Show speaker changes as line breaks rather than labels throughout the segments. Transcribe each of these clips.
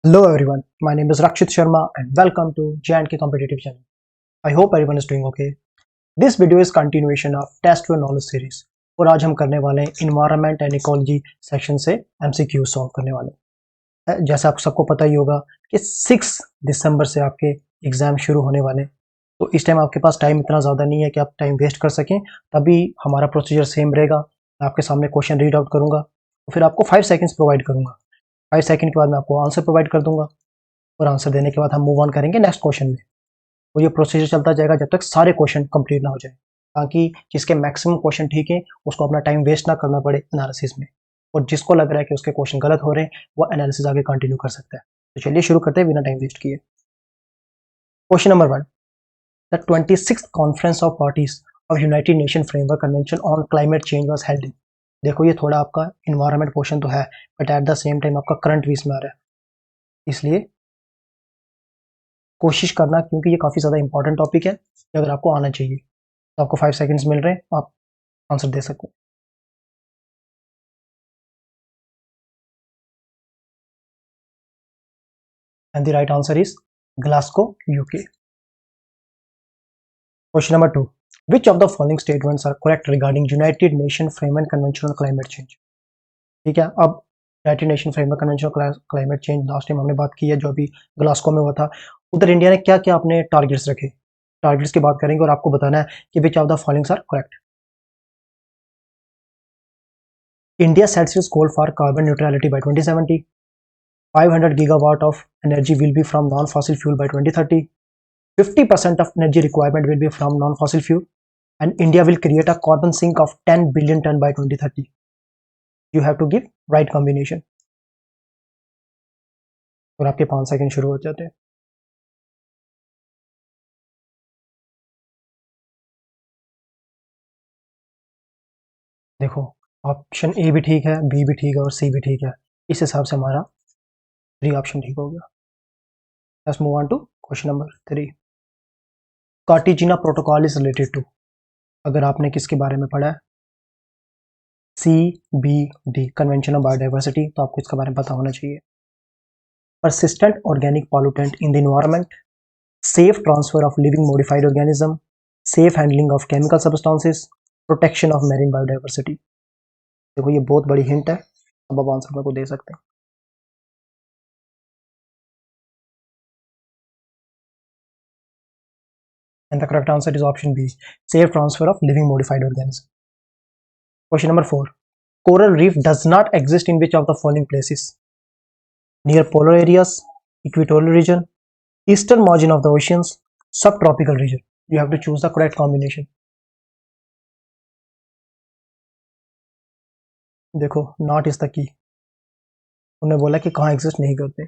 Hello everyone, my name is Rakshit Sharma and welcome to J&K Competitive Channel. I hope everyone is doing okay. This video is continuation of Test Your Knowledge series और आज हम करने वाले हैं Environment and Ecology section से MCQ solve करने वाले हैं। जैसे आप सबको पता ही होगा कि 6 दिसंबर से आपके एग्जाम शुरू होने वाले हैं, तो इस टाइम आपके पास टाइम इतना ज़्यादा नहीं है कि आप टाइम वेस्ट कर सकें। तभी हमारा प्रोसीजर सेम रहेगा। मैं आपके सामने क्वेश्चन रीड आउट करूंगा, तो फिर आपको 5 सेकंड्स प्रोवाइड करूंगा। 5 सेकंड के बाद मैं आपको आंसर प्रोवाइड कर दूंगा और आंसर देने के बाद हम मूव ऑन करेंगे नेक्स्ट क्वेश्चन में। तो ये प्रोसीजर चलता जाएगा जब तक सारे क्वेश्चन कंप्लीट ना हो जाए, ताकि जिसके मैक्सिमम क्वेश्चन ठीक है उसको अपना टाइम वेस्ट ना करना पड़े एनालिसिस में, और जिसको लग रहा है कि उसके क्वेश्चन गलत हो रहे हैं वो एनालिसिस आगे कंटिन्यू कर सकता है। तो चलिए शुरू करते हैं बिना टाइम वेस्ट किए। Question number 1, the 26th conference of parties of United Nation framework convention on climate change was held in. देखो ये थोड़ा आपका इन्वायरमेंट क्वेश्चन तो है, but at the same time आपका करंट वीस में आ रहा है, इसलिए कोशिश करना, क्योंकि ये काफ़ी ज़्यादा इंपॉर्टेंट टॉपिक है कि अगर आपको आना चाहिए तो आपको 5 सेकंड्स मिल रहे हैं, आप आंसर दे सकते हैं। And the right answer is Glasgow, UK. Question number 2, which of the following statements are correct regarding United Nation framework convention on climate change. ठीक है, अब United Nation framework convention on climate change last time हमने बात की है, जो अभी Glasgow में हुआ था। उधर इंडिया ने क्या क्या अपने टारगेट्स रखे, टारगेट्स की बात करेंगे और आपको बताना है कि which of the followings are correct. India sets its goal for carbon neutrality by 2070, 500 gigawatt of energy will be from non-fossil fuel by 2030, 50% of energy requirement will be from non-fossil fuel, and India will create a carbon sink of 10 billion ton by 2030. You have to give right combination. और आपके 5 second शुरू हो जाते हैं। देखो, option A भी ठीक है, बी भी ठीक है और सी भी ठीक है। इस हिसाब से हमारा 3 ऑप्शन ठीक हो गया। Let's move on to question number 3। Cartagena protocol is related to, अगर आपने किसके बारे में पढ़ा है, C, B, D, convention of biodiversity, तो आपको इसके बारे में पता होना चाहिए। persistent organic pollutant in the environment, safe transfer of living modified organism, safe handling of chemical substances, protection of marine biodiversity। देखो ये बहुत बड़ी हिंट है, अब आप आंसर मेरे को दे सकते हैं। And the correct answer is option B, safe transfer of living modified organism. Question number 4, coral reef does not exist in which of the following places? Near polar areas, equatorial region, eastern margin of the oceans, subtropical region. You have to choose the correct combination. देखो, not is the key, उन्होंने बोला कि कहाँ exist नहीं करते।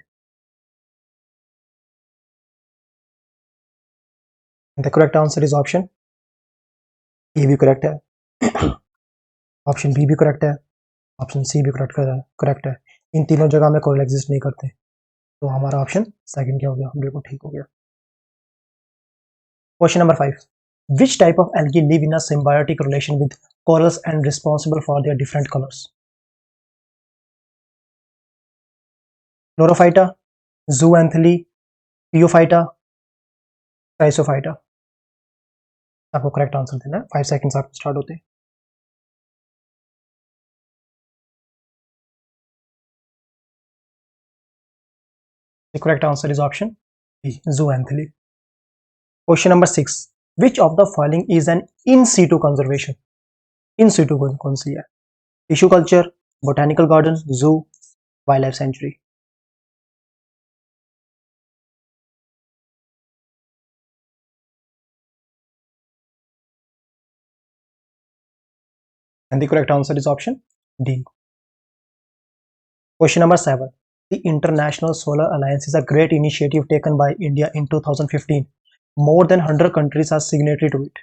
The correct answer is option A भी correct है, option B भी करेक्ट है, ऑप्शन सी भी करेक्ट है। इन तीनों जगह में कोयल एग्जिस्ट नहीं करते, तो हमारा ऑप्शन सेकंड क्या हो गया, बिल्कुल ठीक हो गया। Question number 5, which type of algae live in a symbiotic relation with corals and responsible for their different colors? Chlorophyta, zooanthely, Phaeophyta, Chrysophyta। आपको करेक्ट आंसर देना है, 5 सेकंड्स आपको स्टार्ट होते हैं। The correct answer is option B, zooanthely. Question number 6, which of the following is an in situ conservation? In situ कौन सी है? Tissue culture, botanical garden, zoo, wildlife sanctuary। And the correct answer is option D. Question number 7, the International Solar Alliance is a great initiative taken by India in 2015. More than 100 countries are signatory to it.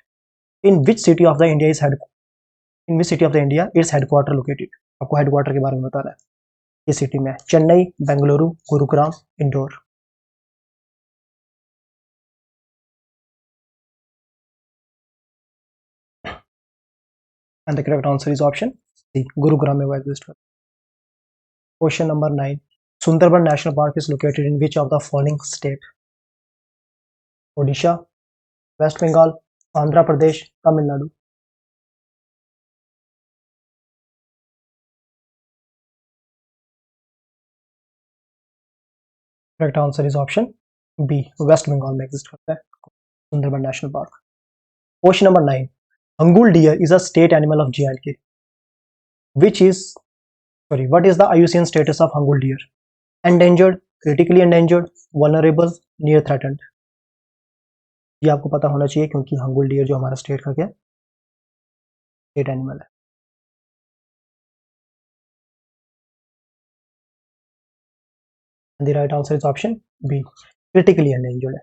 In which city of the India its headquarter located? आपको headquarter के बारे में बताना है। ये city में है, Chennai, Bengaluru, Gurugram, Indore. And the correct answer is option C, Gurugram में वो एग्जिस्ट करता है। Question number 9, Sundarban national park is located in which of the following state? Odisha, West Bengal, Andhra Pradesh, Tamil Nadu. Correct answer is option B, West Bengal में एग्जिस्ट करता है Sundarban national park. Question number 9, hangul deer is a state animal of J&K, which is what is the IUCN status of hangul deer? Endangered, critically endangered, vulnerable, near threatened। ये आपको पता होना चाहिए क्योंकि hangul dear जो हमारा स्टेट का क्या स्टेट एनिमल है। The right answer is option B, critically endangered है।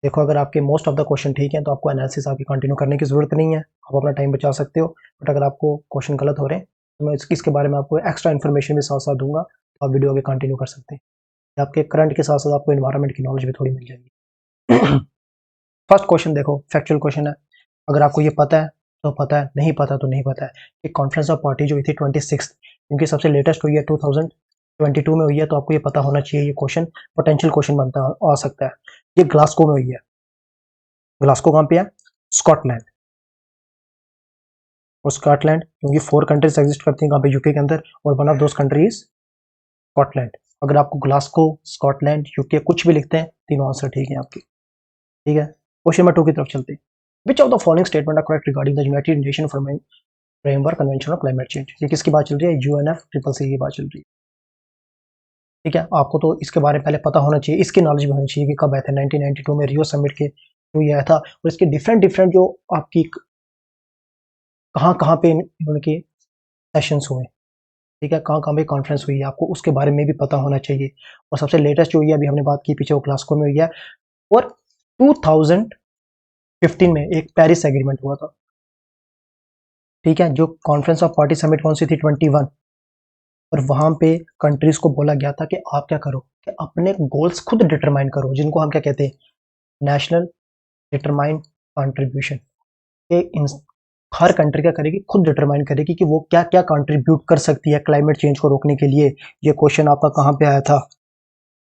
देखो अगर आपके मोस्ट ऑफ द क्वेश्चन ठीक है तो आपको एनालिसिस आपकी कंटिन्यू करने की जरूरत नहीं है, आप अपना टाइम बचा सकते हो। बट अगर आपको क्वेश्चन गलत हो रहे हैं तो मैं इसके बारे में आपको एक्स्ट्रा इन्फॉर्मेशन भी साथ साथ दूंगा, तो आप वीडियो आगे कंटिन्यू कर सकते हैं। आपके करंट के साथ साथ आपको इन्वायरमेंट की नॉलेज भी थोड़ी मिल जाएगी। फर्स्ट क्वेश्चन देखो, फैक्चुअल क्वेश्चन है। अगर आपको ये पता है तो पता है, नहीं पता तो नहीं पता है। कि कॉन्फ्रेंस ऑफ पार्टी जो हुई थी 26, क्योंकि सबसे लेटेस्ट हुई है 2022 में हुई है, तो आपको ये पता होना चाहिए। ये क्वेश्चन पोटेंशियल क्वेश्चन बनता आ सकता है। ये ग्लासगो में हुई है। ग्लासगो कहाँ पे है? स्कॉटलैंड। और स्कॉटलैंड क्योंकि 4 कंट्रीज एग्जिस्ट करती हैं कहाँ पे? यूके के अंदर, और one of those country is Scotland. अगर आपको ग्लासगो, स्कॉटलैंड, यूके कुछ भी लिखते हैं, तीनों आंसर ठीक है आपकी। ठीक है, क्वेश्चन नंबर 2 की तरफ चलते हैं। Which of the following statement are correct regarding the United Nation framework convention of climate change? ये किसकी बात चल रही है? UNFCCC की बात चल रही है। ठीक है, आपको तो इसके बारे में पहले पता होना चाहिए, इसकी नॉलेज भी होनी चाहिए कि कब आया था। 1992 में रियो समिट के जो ये आया था, और इसके डिफरेंट डिफरेंट जो आपकी कहाँ कहाँ पे उनके सेशंस हुए, ठीक है, कहाँ कहाँ पे कॉन्फ्रेंस हुई है, आपको उसके बारे में भी पता होना चाहिए। और सबसे लेटेस्ट जो हुई है, अभी हमने बात की पीछे, वो ग्लासगो में हुई है। और 2015 में एक पेरिस एग्रीमेंट हुआ था। ठीक है, जो कॉन्फ्रेंस ऑफ पार्टी समिट कौन सी थी? 21। और वहां पे कंट्रीज को बोला गया था कि आप क्या करो कि अपने गोल्स खुद डिटरमाइन करो, जिनको हम क्या कहते हैं? National determined contribution. हर कंट्री क्या करेगी? खुद डिटरमाइन करेगी कि वो क्या क्या कंट्रीब्यूट कर सकती है क्लाइमेट चेंज को रोकने के लिए। ये क्वेश्चन आपका कहाँ पे आया था?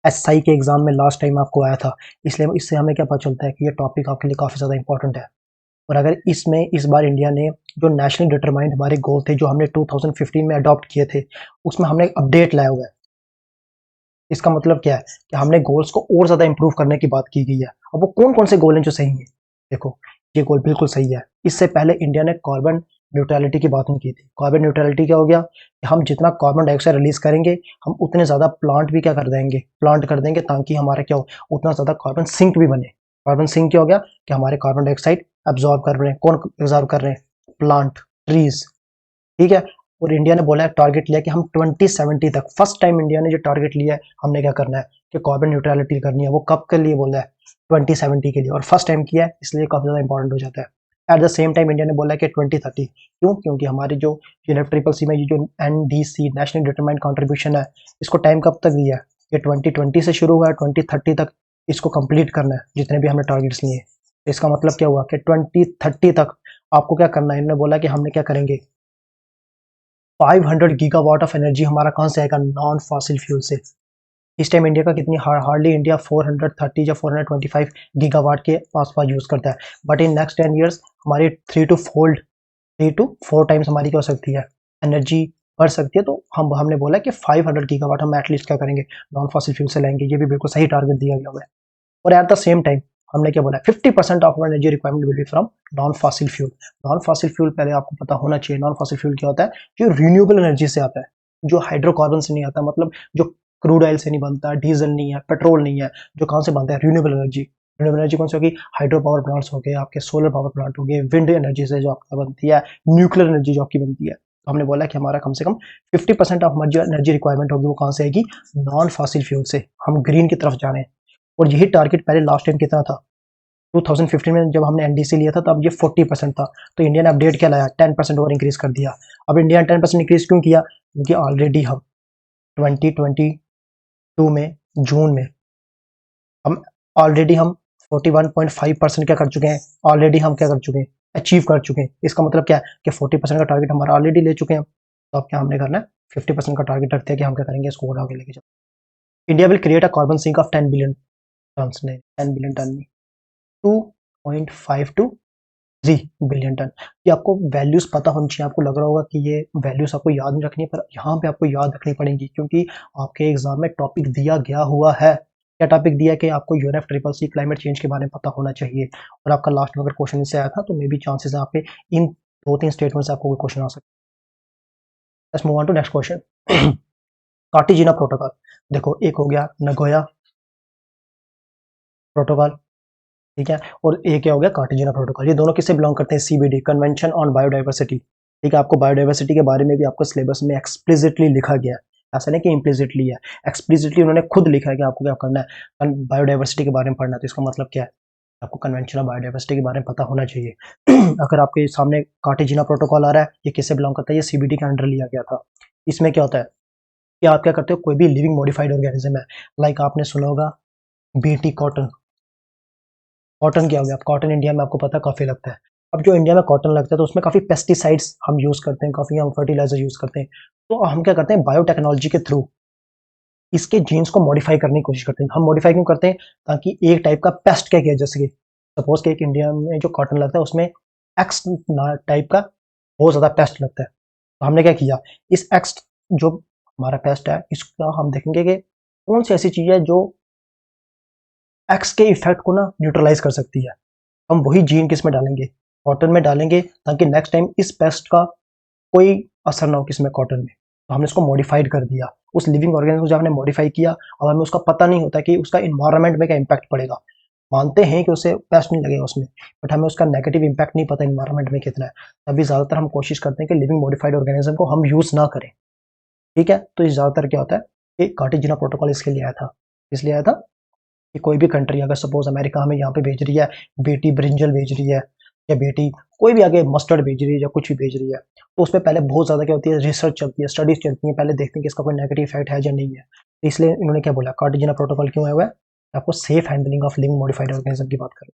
SI के एग्जाम में लास्ट टाइम आपको आया था। इसलिए इससे हमें क्या पता चलता है कि ये टॉपिक आपके लिए काफी ज्यादा इंपॉर्टेंट है। और अगर इसमें इस बार इंडिया ने जो नेशनली डिटरमाइंड हमारे गोल थे, जो हमने 2015 में अडॉप्ट किए थे, उसमें हमने अपडेट लाया हुआ है। इसका मतलब क्या है कि हमने गोल्स को और ज्यादा इंप्रूव करने की बात की गई है। अब वो कौन कौन से गोल हैं जो सही हैं? देखो, ये गोल बिल्कुल सही है। इससे पहले इंडिया ने कार्बन न्यूट्रलिटी की बात नहीं की थी। कार्बन न्यूट्रलिटी क्या हो गया कि हम जितना कार्बन डाइऑक्साइड रिलीज करेंगे, हम उतने ज्यादा प्लांट भी क्या कर देंगे? प्लांट कर देंगे, ताकि हमारा क्या हो? उतना ज्यादा कार्बन सिंक भी बने। कार्बन सिंक क्या हो गया कि हमारे कार्बन डाइऑक्साइड एब्जॉर्ब कर रहे हैं। कौन एब्जॉर्ब कर रहे हैं? Plant, trees. ठीक है, और इंडिया ने बोला है, टारगेट लिया कि हम 2070 तक, फर्स्ट टाइम इंडिया ने जो टारगेट लिया है, हमने क्या करना है कि कार्बन न्यूट्रलिटी करनी है। वो कब के लिए बोला है? 2070 के लिए। और फर्स्ट टाइम किया है, इसलिए काफी ज्यादा इंपॉर्टेंट हो जाता है। At the same time India ने बोला है कि 2030। क्यों? क्योंकि हमारी जो UNFCCC में ये जो NDC नेशनल डिटरमाइंड कंट्रीब्यूशन है, इसको टाइम कब तक दिया है? ये 2020 से शुरू हुआ है, 2030 तक इसको कंप्लीट करना है, जितने भी हमने टारगेट्स लिए। इसका मतलब क्या हुआ कि 2030 तक आपको क्या करना है? इन्होंने बोला कि हमने क्या करेंगे, 500 गीगावाट ऑफ एनर्जी हमारा कहाँ से आएगा? नॉन फॉसिल फ्यूल से। इस टाइम इंडिया का कितनी हार्डली इंडिया 430 या 425 गीगावाट के आसपास यूज करता है। बट इन नेक्स्ट 10 ईयर्स हमारी 3 to 4 टाइम्स हमारी क्या हो सकती है? एनर्जी बढ़ सकती है। तो हमने बोला कि 500 गीगावाट हम एटलीस्ट क्या करेंगे? नॉन फॉसिल फ्यूल से लाएंगे। ये भी बिल्कुल सही टारगेट दिया गया है। और एट द सेम टाइम हमने क्या बोला? 50% of energy requirement will be from non fossil fuel. Non fossil fuel पहले आपको पता होना चाहिए। नॉन फॉसिल फ्यूल क्या होता है? जो रिन्यूएबल एनर्जी से आता है, जो हाइड्रोकार्बन से नहीं आता, मतलब जो क्रूड ऑयल से नहीं बनता, डीजल नहीं है, पेट्रोल नहीं है, जो कहाँ से बनता है? Renewable energy. रिन्यूएबल एनर्जी कौन सी होगी? हाइड्रो पावर प्लांट्स हो गए आपके, सोलर पावर प्लांट हो गए, विंड एनर्जी से जो आपका बनती है, न्यूक्लियर एनर्जी जो आपकी बनती है। तो हमने बोला कि हमारा कम से कम 50% ऑफ जो एनर्जी रिक्वायरमेंट होगी वो कहाँ से आएगी? नॉन फॉसिल फ्यूल से। हम ग्रीन की तरफ जा रहे हैं। और यही टारगेट पहले लास्ट टाइम कितना था? 2015 में जब हमने NDC लिया था तब ये 40% था। तो इंडिया ने अपडेट क्या लाया? 10% और इंक्रीज कर दिया। अब इंडिया ने 10% इंक्रीज क्यों किया? क्योंकि ऑलरेडी हम 2022 में जून में हम ऑलरेडी हम 41.5% क्या कर चुके हैं? ऑलरेडी हम क्या कर चुके हैं? अचीव कर चुके हैं। इसका मतलब क्या है कि 40% का टारगेट हमारा ऑलरेडी ले चुके हैं। तो अब क्या हमने करना है? 50% का टारगेट रखते हैं कि हम क्या करेंगे, इसको और आगे लेके चलेंगे। India will create a carbon sink of 10 billion ton, नहीं 10 बिलियन टन नहीं, 2.5 टू 3 बिलियन टन। ये आपको वैल्यूज पता होनी चाहिए। आपको लग रहा होगा कि ये वैल्यूज आपको याद नहीं रखनी है, पर यहाँ पे आपको याद रखनी पड़ेगी, क्योंकि आपके एग्जाम में टॉपिक दिया गया हुआ है। क्या टॉपिक दिया है कि आपको UNF triple C climate change के बारे में पता होना चाहिए, और आपका लास्ट में अगर क्वेश्चन इससे आया था तो मे बी चांसेस है आपके इन 2-3 स्टेटमेंट से आपको कोई क्वेश्चन आ सकता है। Let's move on to next question. Cartagena protocol, देखो एक हो गया नगोया प्रोटोकॉल, ठीक है, और एक क्या हो गया कार्टिजिना प्रोटोकॉल। ये दोनों किससे बिलोंग करते हैं, सीबीडी, कन्वेंशन ऑन बायोडाइवर्सिटी। ठीक है, आपको बायोडाइवर्सिटी के बारे में भी आपको सिलेबस में एक्सप्लिसिटली लिखा गया है, ऐसा नहीं कि इम्प्लिसिटली है, एक्सप्लिसिटली उन्होंने खुद लिखा है कि आपको क्या करना है, बायोडाइवर्सिटी के बारे में पढ़ना है। तो इसका मतलब क्या है, आपको कन्वेंशन ऑफ बायोडाइवर्सिटी के बारे में पता होना चाहिए। अगर आपके सामने कार्टिजिना प्रोटोकॉल आ रहा है, ये किससे बिलोंग करता है, ये सीबीडी के अंडर लिया गया था। इसमें क्या होता है कि आप क्या करते हो, कोई भी लिविंग मॉडिफाइड ऑर्गेनिज्म है, लाइक आपने सुना होगा बीटी कॉटन। कॉटन क्या हो गया, अब कॉटन इंडिया में आपको पता है काफ़ी लगता है। अब जो इंडिया में कॉटन लगता है तो उसमें काफ़ी पेस्टिसाइड्स हम यूज़ करते हैं, काफ़ी हम फर्टिलाइजर यूज़ करते हैं। तो हम क्या करते हैं, बायोटेक्नोलॉजी के थ्रू इसके जीन्स को मॉडिफाई करने की कोशिश करते हैं। हम मॉडिफाई क्यों करते हैं, ताकि एक टाइप का पेस्ट क्या किया, जैसे कि सपोज कि एक इंडिया में जो कॉटन लगता है उसमें एक्स टाइप का बहुत ज़्यादा पेस्ट लगता है। तो हमने क्या किया, इस एक्स जो हमारा पेस्ट है इसका हम देखेंगे कि कौन सी ऐसी चीज़ है जो एक्स के इफेक्ट को ना न्यूट्रलाइज कर सकती है। हम वही जीन किस में डालेंगे, कॉटन में डालेंगे, ताकि नेक्स्ट टाइम इस पेस्ट का कोई असर ना हो किसमें, कॉटन में। तो हमने इसको मॉडिफाइड कर दिया, उस लिविंग ऑर्गेनिज्म को जब हमने मॉडिफाई किया, अब हमें उसका पता नहीं होता कि उसका इन्वायरमेंट में क्या इम्पैक्ट पड़ेगा। मानते हैं कि उसे पेस्ट नहीं लगेगा उसमें, बट हमें उसका नेगेटिव इम्पैक्ट नहीं पता इन्वायरमेंट में कितना है। तभी ज़्यादातर हम कोशिश करते हैं कि लिविंग मॉडिफाइड ऑर्गेनिज्म को हम यूज़ ना करें। ठीक है, तो ज़्यादातर क्या होता है कि कार्टिजिना प्रोटोकॉल इसके लिए आया था, इसलिए आया था कि कोई भी कंट्री अगर सपोज अमेरिका हमें यहाँ पे भेज रही है, बेटी ब्रिंजल भेज रही है, या बेटी कोई भी आगे मस्टर्ड भेज रही है या कुछ भी भेज रही है, तो उसमें पहले बहुत ज़्यादा क्या होती है, रिसर्च चलती है, स्टडीज चलती है, पहले देखते हैं कि इसका कोई नेगेटिव इफेक्ट है या नहीं है। तो इसलिए इन्होंने क्या बोला, कार्टिजिना प्रोटोकॉल क्यों आया हुआ है, आपको safe handling of living modified organism की बात करें।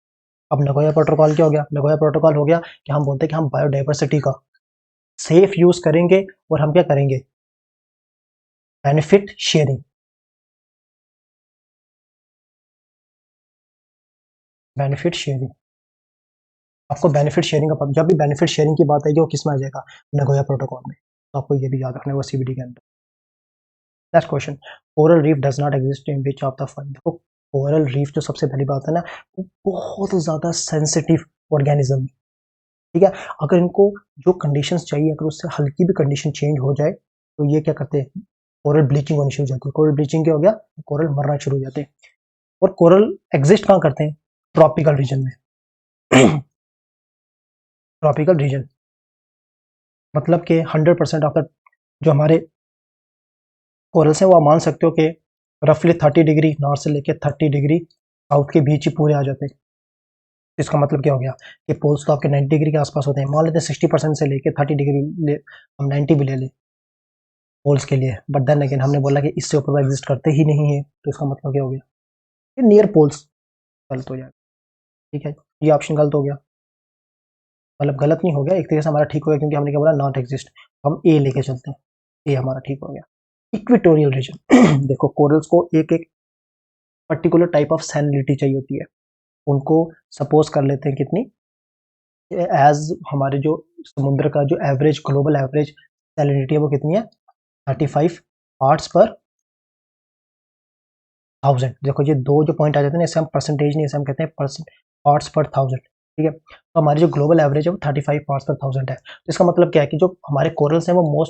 अब नगोया प्रोटोकॉल क्या हो गया, नगोया प्रोटोकॉल हो गया कि हम बोलते हैं कि हम बायोडाइवर्सिटी का सेफ यूज करेंगे, और हम क्या करेंगे, बेनिफिट शेयरिंग। बेनिफिट शेयरिंग, आपको बेनिफिट शेयरिंग का जब भी बेनिफिट शेयरिंग की बात आएगी वो किस में आ जाएगा, नगोया प्रोटोकॉल में। तो आपको ये भी याद रखना है, वो सीबीडी के अंदर। Next question, coral reef does not exist in which of the following. देखो कोरल रीफ जो सबसे पहली बात है ना, वो बहुत ज़्यादा सेंसिटिव ऑर्गेनिज्म, ठीक है। अगर इनको जो कंडीशंस चाहिए, अगर उससे हल्की भी कंडीशन चेंज हो जाए तो ये क्या करते हैं, कोरल ब्लीचिंग होनी शुरू हो जाती है। कोरल ब्लीचिंग क्या हो गया, कोरल मरना शुरू हो जाते हैं। और कोरल एग्जिस्ट कहाँ करते हैं, ट्रॉपिकल रीजन में। ट्रॉपिकल रीजन मतलब कि 100% ऑफ द जो हमारे कोरल्स हैं वो आप मान सकते हो कि रफली 30 डिग्री नॉर्थ से लेके 30 डिग्री साउथ के बीच ही पूरे आ जाते हैं। इसका मतलब क्या हो गया कि पोल्स तो आपके 90 डिग्री के आसपास होते हैं, मान लेते हैं 60% से लेके 30 डिग्री ले, हम 90 भी ले लें पोल्स के लिए, बट देन अगेन हमने बोला कि इससे ऊपर वो एग्जिस्ट करते ही नहीं है। तो इसका मतलब क्या हो गया, ये नियर पोल्स गलत हो जाएगा। ठीक है, ये ऑप्शन गलत हो गया, मतलब गलत नहीं हो गया, एक तरीके से हमारा ठीक हो गया, क्योंकि हमने क्या बोला, नॉट एग्जिस्ट। हम ए लेके चलते हैं, ए हमारा ठीक हो गया। इक्वेटोरियल रीजन देखो कोरल्स को एक एक पर्टिकुलर टाइप ऑफ सैलिनिटी चाहिए होती है, उनको सपोज कर लेते हैं कितनी, एज हमारे जो समुद्र का जो एवरेज ग्लोबल एवरेज सैलिनिटी है वो कितनी है, 35 पार्ट्स पर 1000। देखो ये दो जो पॉइंट आ जाते हैं ना, इसे हम परसेंटेज नहीं, इसे हम कहते हैं परसेंट पार्ट्स पर 1000। ठीक है, तो हमारी जो ग्लोबल एवरेज है वो 35 पार्ट्स पर 1000 है। तो इसका मतलब क्या है कि जो हमारे कोरल्स हैं वो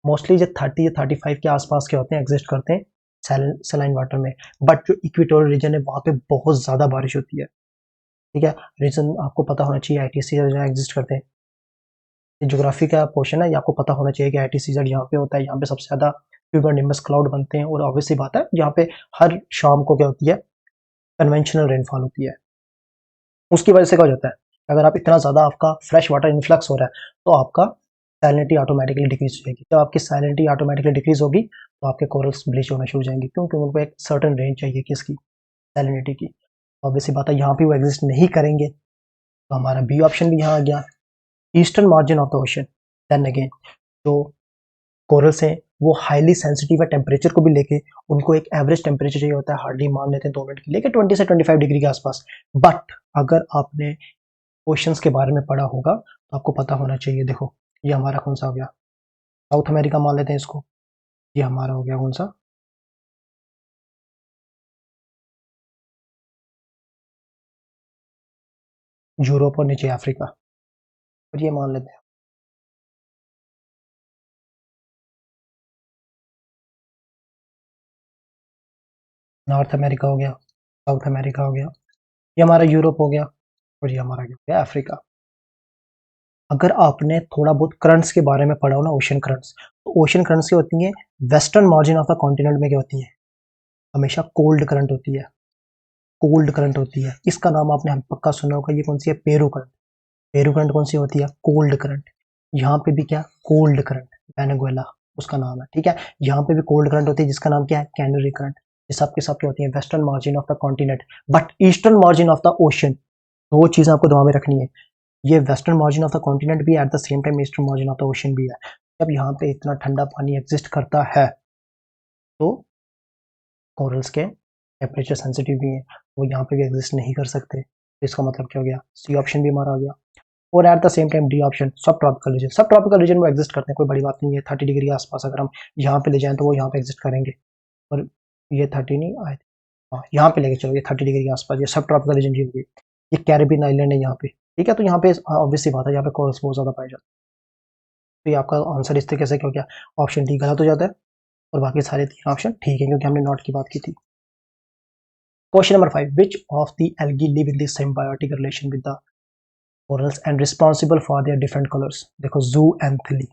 मोस्टली जो 30 या 35 के आसपास के होते हैं, एग्जिस्ट करते हैं सैलाइन वाटर में। बट जो इक्वेटोरियल रीजन है वहाँ पे बहुत ज़्यादा बारिश होती है। ठीक है, रीजन आपको पता होना चाहिए, ITC जहाँ एग्जिस्ट करते हैं, ये ज्योग्राफी का पोर्शन है, ये आपको पता होना चाहिए कि ITC यहाँ पे होता है, यहाँ पे सबसे ज़्यादा क्यूमुलोनिम्बस क्लाउड बनते हैं। और ऑब्वियसली बात है यहाँ पे हर शाम को क्या होती है, कन्वेंशनल रेनफॉल होती है। उसकी वजह से क्या हो जाता है, अगर आप इतना ज़्यादा आपका फ्रेश वाटर इन्फ्लक्स हो रहा है तो आपका सैलिनिटी ऑटोमेटिकली डिक्रीज हो जाएगी। जब आपकी सैलिनिटी ऑटोमेटिकली डिक्रीज होगी तो आपके कोरल्स ब्लीच होना शुरू हो जाएंगे, क्योंकि उनको एक सर्टन रेंज चाहिए किसकी, सैलिनिटी की। ऑब्वियसली बात है यहाँ पे वो एग्जिस्ट नहीं करेंगे, तो हमारा बी ऑप्शन भी यहाँ आ गया, eastern margin of the ocean. Then again जो कोरल्स हैं वो हाईली सेंसिटिव है टेम्परेचर को भी लेके, उनको एक एवरेज टेम्परेचर चाहिए होता है, हार्डली मान लेते हैं 2 मिनट के लिए, 20 से 25 डिग्री के आसपास। बट अगर आपने ओशंस के बारे में पढ़ा होगा तो आपको पता होना चाहिए। देखो ये हमारा कौन सा हो गया, साउथ अमेरिका मान लेते हैं इसको, ये हमारा हो गया कौन सा, यूरोप, और नीचे अफ्रीका, और ये मान लेते हैं नॉर्थ अमेरिका हो गया, साउथ अमेरिका हो गया, ये हमारा यूरोप हो गया, और ये हमारा क्या हो गया, अफ्रीका। अगर आपने थोड़ा बहुत करंट्स के बारे में पढ़ा हो ना, ओशन करंट्स, तो ओशन करंट्स क्या होती हैं, western margin of the continent में क्या होती है, हमेशा कोल्ड करंट होती है, कोल्ड करंट होती है। इसका नाम आपने हम पक्का सुना होगा, ये कौन सी है, पेरू करंट। पेरू करंट कौन सी होती है, कोल्ड करंट। यहाँ पे भी क्या, कोल्ड करंट, वेनेजुएला उसका नाम है, ठीक है। यहाँ पे भी कोल्ड करंट होती है जिसका नाम क्या है, कैनरी करंट। ये सब के सब क्या होती है, western margin of the continent, but eastern margin of the ocean. दो चीजें आपको दिमाग में रखनी है, ये western margin of the continent भी है, at the same time eastern margin of the ocean भी है। जब यहाँ पे इतना ठंडा पानी एग्जिस्ट करता है तो कोरल्स के टेम्परेचर सेंसिटिव भी हैं, वो यहाँ पे भी एग्जिस्ट नहीं कर सकते। तो इसका मतलब क्या हो गया, सी ऑप्शन भी हमारा आ गया। और at the same time D option, सब ट्रॉपिकल रीजन, सब ट्रॉपिकल रीजन में एग्जिस्ट करते हैं, कोई बड़ी बात नहीं है। 30 डिग्री के आसपास अगर हम यहाँ पे ले जाएं तो वो यहाँ पे एग्जिस्ट करेंगे। और ये 30 नहीं आए, हाँ यहाँ पे लेके चलो, ये 30 डिग्री के आसपास, ये सब ट्रॉपिकल रीजन की होगी। ये कैरिबियन आइलैंड है यहाँ पे, ठीक है। तो यहाँ पे ऑब्वियसली बात है, यहाँ पे कोरल्स बहुत ज्यादा पाए जाते हैं। तो ये आपका आंसर इस तरीके से क्या हो गया, ऑप्शन डी गलत हो जाता है, और बाकी सारे 3 ऑप्शन ठीक है, क्योंकि हमने नॉट की बात की थी। Question number 5, which of the algae live in the symbiotic relation with the corals and responsible for their different colors। देखो zooxanthellae,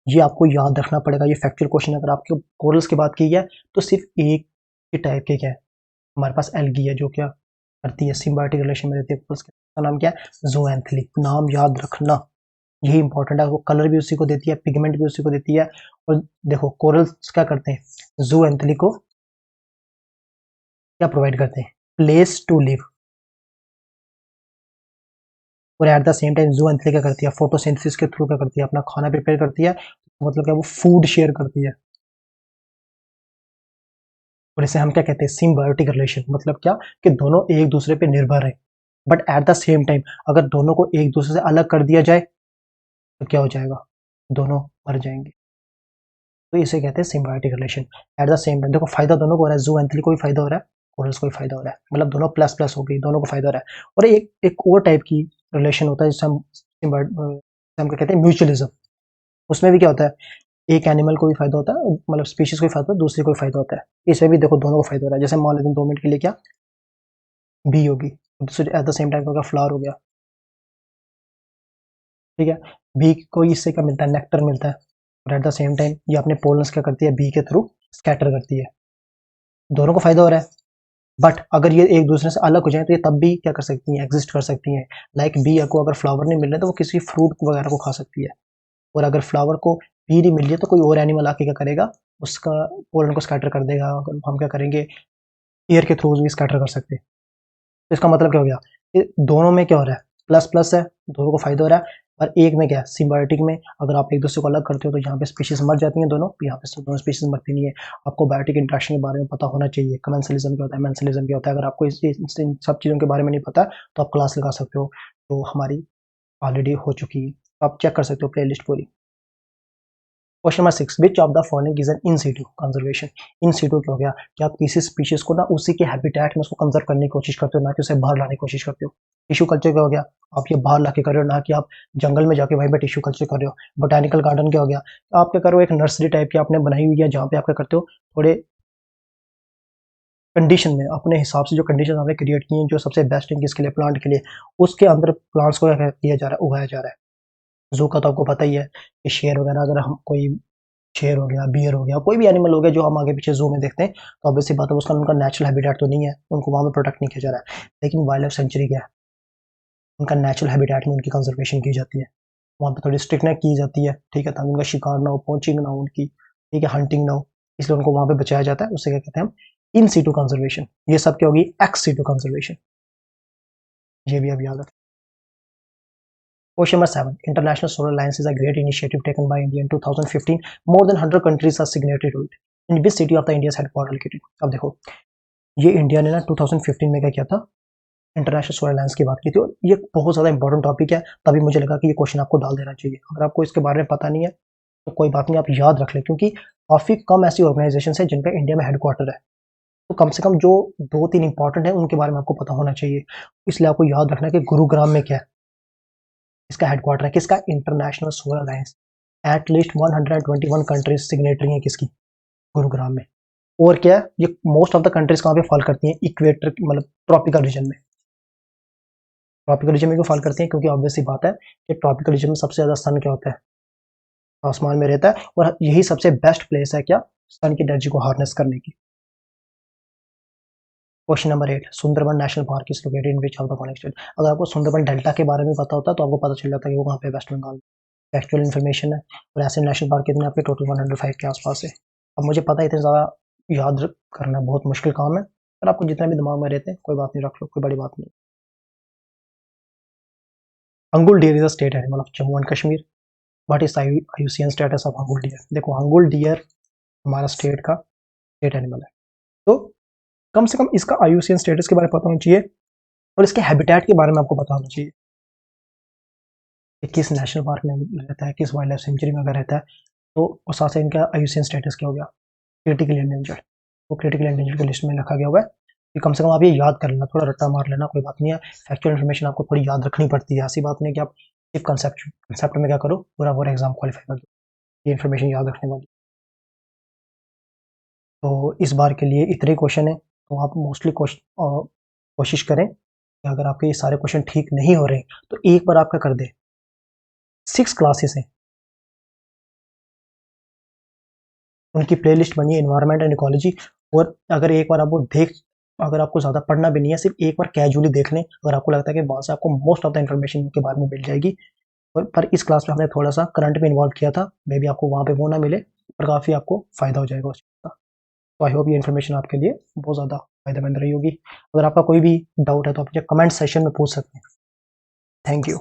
ये आपको याद रखना पड़ेगा, ये फैक्चुअल क्वेश्चन। अगर आपके कोरल्स की बात की है तो सिर्फ एक ही टाइप के क्या है, हमारे पास एल्गी है जो क्या करती है, सिम्बायोटिक रिलेशन में रहती है कोरल्स के, का नाम क्या है, ज़ूएंथली। नाम याद रखना, यही इंपॉर्टेंट है। वो कलर भी उसी को देती है, पिगमेंट भी उसी को देती है। और देखो कोरल्स क्या करते हैं, ज़ूएंथली को क्या प्रोवाइड करते हैं, प्लेस टू लिव। और एट द सेम टाइम ज़ूएंथली क्या करती है, फोटोसिंथेसिस के थ्रू क्या करती है, अपना खाना प्रिपेयर करती है, मतलब क्या, वो फूड शेयर करती है। और इसे हम क्या कहते हैं, सिम्बायोटिक रिलेशन, मतलब क्या, कि दोनों एक दूसरे पे निर्भर है। But at the same time अगर दोनों को एक दूसरे से अलग कर दिया जाए तो क्या हो जाएगा, दोनों मर जाएंगे। तो इसे कहते हैं symbiotic relation. At the same time देखो फायदा दोनों को हो रहा है, ज़ूएंथली को भी फायदा हो रहा है, कोरल्स को भी फायदा हो रहा है, मतलब दोनों प्लस प्लस हो गई, दोनों को फायदा हो रहा है। और एक और टाइप की रिलेशन होता है जिसे हम क्या कहते हैं, म्यूचुअलिज्म। उसमें भी क्या होता है, एक एनिमल को भी फायदा होता है, मतलब स्पीशीज को भी फायदा होता है, दूसरे को भी फायदा होता है। इसमें भी देखो दोनों को फायदा हो रहा है। जैसे मान लेते हैं 2 मिनट के लिए क्या बी होगी, एट द सेम टाइम होगा फ्लावर हो गया, ठीक है। बी को इससे क्या मिलता है, नेक्टर मिलता है। और एट द सेम टाइम ये अपने पोलन्स क्या करती है, बी के थ्रू स्कैटर करती है, दोनों को फायदा हो रहा है। बट अगर ये एक दूसरे से अलग हो जाए तो ये तब भी क्या कर सकती हैं, एग्जिस्ट कर सकती हैं। लाइक बी को अगर फ्लावर नहीं मिल रहा तो वो किसी फ्रूट वगैरह को खा सकती है। और अगर फ्लावर को बी नहीं मिल रही है तो कोई और एनिमल आके क्या करेगा, उसका पोलन को स्कैटर कर देगा। हम क्या करेंगे, एयर के थ्रू भी स्कैटर कर सकते हैं। तो इसका मतलब क्या हो गया, ये दोनों में क्या हो रहा है, प्लस प्लस है, दोनों को फायदा हो रहा है। और एक में क्या है, सिम्बायोटिक में अगर आप एक दूसरे को अलग करते हो तो यहाँ पे स्पीशीज मर जाती हैं दोनों, यहाँ पे दोनों स्पीशीज मरती नहीं है। आपको बायोटिक इंट्रैक्शन के बारे में पता होना चाहिए, कमेंसलिज्म क्या होता है, मेंसलिज्म क्या होता है। अगर आपको इन सब चीज़ों के बारे में नहीं पता तो आप क्लास लगा सकते हो, तो हमारी ऑलरेडी हो चुकी है, आप चेक कर सकते हो प्ले लिस्ट पूरी। Question number 6, which of the following is an in situ conservation. In situ क्या हो गया, कि आप किसी स्पीशीज को ना उसी के हैबिटेट में उसको कंजर्व करने की कोशिश करते हो, ना कि उसे बाहर लाने की कोशिश करते हो। टिश्यू कल्चर क्या हो गया, आप ये बाहर लाके कर रहे हो, ना कि आप जंगल में जाके वहीं पे टिश्यू कल्चर कर रहे हो। बोटानिकल गार्डन क्या हो गया, आप क्या करो, एक नर्सरी टाइप की आपने बनाई हुई है जहाँ पे आप क्या करते हो, थोड़े कंडीशन में अपने हिसाब से जो कंडीशन आपने क्रिएट की हैं, जो सबसे बेस्ट है किसके लिए, प्लांट के लिए, उसके अंदर प्लांट्स को क्या किया जा रहा है, उगाया जा रहा है। जू का तो आपको पता ही है कि शेर वगैरह, अगर हम कोई शेर हो गया, बियर हो गया, कोई भी एनिमल हो गया जो हम आगे पीछे जू में देखते हैं, तो ऑब्वियसली बात है उसका उनका नेचुरल हैबिटेट तो नहीं है, उनको वहाँ पे प्रोटेक्ट नहीं किया जा रहा है। लेकिन वाइल्ड लाइफ सेंचुरी क्या है, उनका नेचुरल हैबिटेट में उनकी कंजर्वेशन की जाती है, वहाँ पे थोड़ी स्ट्रिक्टनेस की जाती है, ठीक है, ताकि उनका शिकार ना हो, पोचिंग ना हो उनकी, ठीक है, हंटिंग ना हो, इसलिए उनको वहाँ पे बचाया जाता है। उसे क्या कहते हैं हम, इन सीटू कंजर्वेशन। ये सब क्या होगी, एक्स सीटू कंजर्वेशन, ये भी अब याद रखें। Question number 7. International Solar Alliance is a great initiative taken by India in 2015. More than 100 countries are signatory to it. In which city of the India's headquarters located? अब देखो ये India ने ना 2015 में क्या किया था, इंटरनेशनल सोलर अलायंस की बात की थी, और ये बहुत ज़्यादा इंपॉर्टेंट टॉपिक है, तभी मुझे लगा कि ये क्वेश्चन आपको डाल देना चाहिए। अगर आपको इसके बारे में पता नहीं है तो कोई बात नहीं, आप याद रख लें, क्योंकि काफ़ी कम ऐसी ऑर्गेनाइजेशन है जिनका इंडिया में हेडक्वार्टर है, तो कम से कम जो 2-3 इंपॉर्टेंट है उनके बारे में आपको पता होना चाहिए। इसलिए आपको याद रखना है कि गुरुग्राम में क्या है, इसका हेडक्वार्टर है किसका, international solar alliance. At least 121 countries signatory हैं किसकी, गुरुग्राम में। और क्या है, ये मोस्ट ऑफ द कंट्रीज कहाँ पे फॉल करती हैं, इक्वेटर मतलब ट्रॉपिकल रीजन में। ट्रॉपिकल रीजन में क्यों फॉल करती हैं, क्योंकि ऑब्वियस सी बात है कि ट्रॉपिकल रीजन में सबसे ज़्यादा सन क्या होता है, आसमान में रहता है, और यही सबसे बेस्ट प्लेस है क्या, सन की एनर्जी को हार्नेस करने की। Question number 8. Sundarban national park is located in which of the following state? अगर आपको सुंदरबन डेल्टा के बारे में पता होता है तो आपको पता चल जाता है कि वो कहाँ पे, वेस्ट बंगाल। एक्चुअल इन्फॉर्मेशन है, और ऐसे नेशनल पार्क कितने आपके, टोटल 105 के आसपास है। अब मुझे पता है इतने ज़्यादा याद करना बहुत मुश्किल काम है, पर आपको जितना भी दिमाग में रहते हैं कोई बात नहीं, रख लो, कोई बड़ी बात नहीं। Hangul deer is a state animal of Jammu and Kashmir. What is IUCN status of hangul deer? देखो अंगुल डियर हमारा स्टेट का स्टेट एनिमल है, तो कम से कम इसका IUCN स्टेटस के बारे में पता होना चाहिए, और इसके हैबिटेट के बारे में आपको पता होना चाहिए कि किस नेशनल पार्क में रहता है, किस वाइल्ड लाइफ सेंचुरी में अगर रहता है, तो उस हिसाब से इनका IUCN स्टेटस क्या हो गया, क्रिटिकल एंडेंजर्ड। वो क्रिटिकल एंडेंजर्ड की लिस्ट में रखा गया हुआ है। कि कम से कम आप ये याद कर लेना, थोड़ा रट्टा मार लेना, कोई बात नहीं है। फैक्चुअल इन्फॉर्मेशन आपको थोड़ी याद रखनी पड़ती है, ऐसी बात नहीं कि आप सिर्फ कंसेप्ट में क्या करो, पूरा एग्जाम क्वालिफाई कर दो, ये इन्फॉर्मेशन याद रखने वाली। तो इस बार के लिए इतने क्वेश्चन है, तो आप मोस्टली कोशिश करें कि अगर आपके ये सारे क्वेश्चन ठीक नहीं हो रहे तो एक बार आपका कर दे, 6 क्लासेस हैं, उनकी प्लेलिस्ट बनी है एनवायरनमेंट एंड इकोलॉजी। और अगर एक बार आप वो देख, अगर आपको ज़्यादा पढ़ना भी नहीं है, सिर्फ एक बार कैजुअली देख लें, अगर आपको लगता है कि वहाँ से आपको मोस्ट ऑफ द इन्फॉर्मेशन के बारे में मिल जाएगी। पर इस क्लास में हमने थोड़ा सा करंट में इन्वॉल्व किया था, मे बी आपको वहाँ पे वो ना मिले, पर काफ़ी आपको फ़ायदा हो जाएगा उस चीज़ का। तो आई होप ये इन्फॉर्मेशन आपके लिए बहुत ज़्यादा फायदेमंद रही होगी। अगर आपका कोई भी डाउट है तो आप मुझे कमेंट सेशन में पूछ सकते हैं। Thank you.